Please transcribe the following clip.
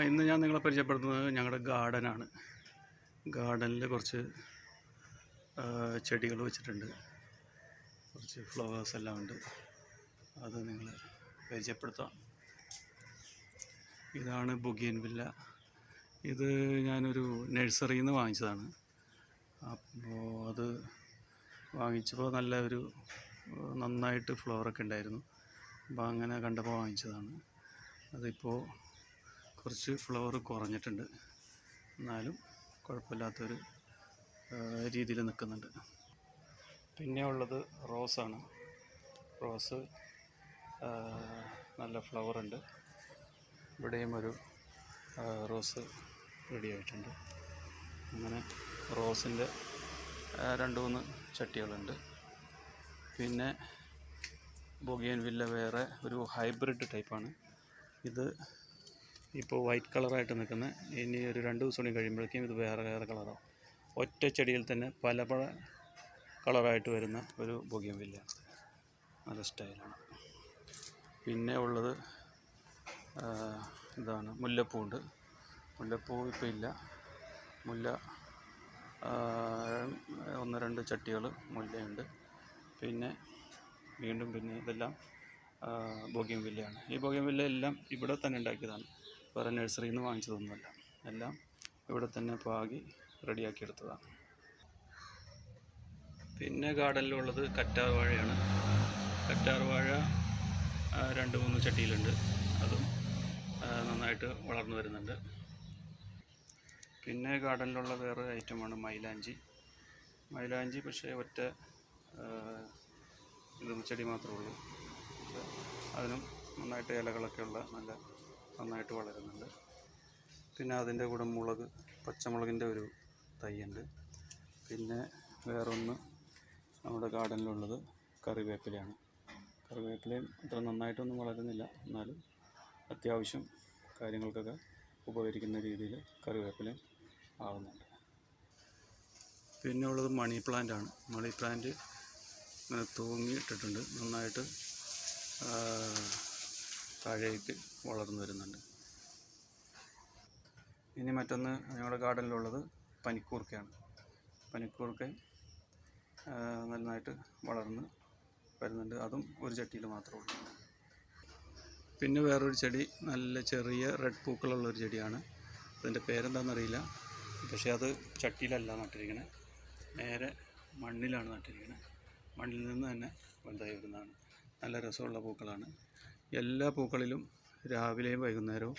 ഇന്ന് ഞാൻ നിങ്ങളെ പരിചയപ്പെടുത്തുന്നത് ഞങ്ങളുടെ ഗാർഡനാണ്. ഗാർഡനിൽ കുറച്ച് ചെടികൾ വെച്ചിട്ടുണ്ട്, കുറച്ച് ഫ്ലവേഴ്സ് എല്ലാം ഉണ്ട്. അത് നിങ്ങളെ പരിചയപ്പെടുത്താം. ഇതാണ് ബൊഗെയിൻവില്ല. ഇത് ഞാനൊരു നഴ്സറിയിൽ നിന്ന് വാങ്ങിച്ചതാണ്. അപ്പോൾ അത് വാങ്ങിച്ചപ്പോൾ നന്നായിട്ട് ഫ്ലവറൊക്കെ ഉണ്ടായിരുന്നു. അപ്പോൾ അങ്ങനെ കണ്ടപ്പോൾ വാങ്ങിച്ചതാണ്. അതിപ്പോൾ കുറച്ച് ഫ്ലവർ കുറഞ്ഞിട്ടുണ്ട്, എന്നാലും കുഴപ്പമില്ലാത്തൊരു രീതിയിൽ നിൽക്കുന്നുണ്ട്. പിന്നെ ഉള്ളത് റോസാണ്. റോസ് നല്ല ഫ്ലവറുണ്ട്. ഇവിടെയും ഒരു റോസ് റെഡി ആയിട്ടുണ്ട്. അങ്ങനെ റോസിൻ്റെ 2-3 ചട്ടികളുണ്ട്. പിന്നെ ബൊഗെയിൻവില്ല വേറെ ഒരു ഹൈബ്രിഡ് ടൈപ്പാണ്. ഇത് ഇപ്പോൾ വൈറ്റ് കളറായിട്ട് നിൽക്കുന്ന, ഇനി ഒരു 2 ദിവസം കൂടി കഴിയുമ്പോഴേക്കും ഇത് വേറെ കളറാവും. ഒറ്റ ചെടിയിൽ തന്നെ പല കളറായിട്ട് വരുന്ന ഒരു ബൊഗെയിൻവില്ല, നല്ല സ്റ്റൈലാണ്. പിന്നെ ഉള്ളത് ഇതാണ് മുല്ലപ്പൂ ഉണ്ട്. മുല്ലപ്പൂ ഇപ്പോൾ ഇല്ല. മുല്ല 1-2 ചട്ടികൾ മുല്ലയുണ്ട്. പിന്നെ ഇതെല്ലാം ബൊഗെയിൻവില്ലയാണ്. ഈ ബൊഗെയിൻവില്ല എല്ലാം ഇവിടെ തന്നെ ഉണ്ടാക്കിയതാണ്, വേറെ നഴ്സറിയിൽ നിന്ന് വാങ്ങിച്ചതൊന്നുമല്ല. എല്ലാം ഇവിടെ തന്നെ പാകി റെഡിയാക്കി എടുത്തതാണ്. പിന്നെ ഗാർഡനിലുള്ളത് കറ്റാർ വാഴയാണ്. കറ്റാർ വാഴ 2-3 ചട്ടിയിലുണ്ട്. അതും നന്നായിട്ട് വളർന്നു വരുന്നുണ്ട്. പിന്നെ ഗാർഡനിലുള്ള വേറെ ഐറ്റമാണ് മൈലാഞ്ചി. പക്ഷേ ഒറ്റ ചെടി മാത്രമേ ഉള്ളൂ. പക്ഷേ അതിനും നന്നായിട്ട് ഇലകളൊക്കെ ഉള്ള നന്നായിട്ട് വളരുന്നുണ്ട്. പിന്നെ അതിൻ്റെ കൂടെ പച്ചമുളകിൻ്റെ ഒരു തൈയുണ്ട്. പിന്നെ വേറൊന്ന് നമ്മുടെ ഗാർഡനിലുള്ളത് കറിവേപ്പിലയാണ്. കറിവേപ്പിലയും അത്ര നന്നായിട്ടൊന്നും വളരുന്നില്ല, എന്നാലും അത്യാവശ്യം കാര്യങ്ങൾക്കൊക്കെ ഉപകരിക്കുന്ന രീതിയിൽ കറിവേപ്പിലയും ആവുന്നുണ്ട്. പിന്നെ ഉള്ളത് മണി പ്ലാന്റാണ്. മണി പ്ലാന്റ് തൂങ്ങിയിട്ടിട്ടുണ്ട്, നന്നായിട്ട് താഴേക്ക് വളർന്നു വരുന്നുണ്ട്. ഇനി മറ്റൊന്ന് ഞങ്ങളുടെ ഗാർഡനിലുള്ളത് പനിക്കൂർക്കയാണ്. പനിക്കൂർക്ക നന്നായിട്ട് വളർന്ന് വരുന്നുണ്ട്. അതും ഒരു ചട്ടിയിൽ മാത്രമേ ഉള്ളൂ. പിന്നെ വേറൊരു ചെടി, നല്ല ചെറിയ റെഡ് പൂക്കളുള്ളൊരു ചെടിയാണ്. അതിൻ്റെ പേരെന്താണെന്നറിയില്ല. പക്ഷേ അത് ചട്ടിയിലല്ല നട്ടിരിക്കണേ, നേരെ മണ്ണിലാണ് നട്ടിരിക്കുന്നത്. മണ്ണിൽ നിന്ന് തന്നെ വലുതായി വരുന്നതാണ്. നല്ല രസമുള്ള പൂക്കളാണ്. എല്ലാ പൂക്കളിലും രാവിലെയും വൈകുന്നേരവും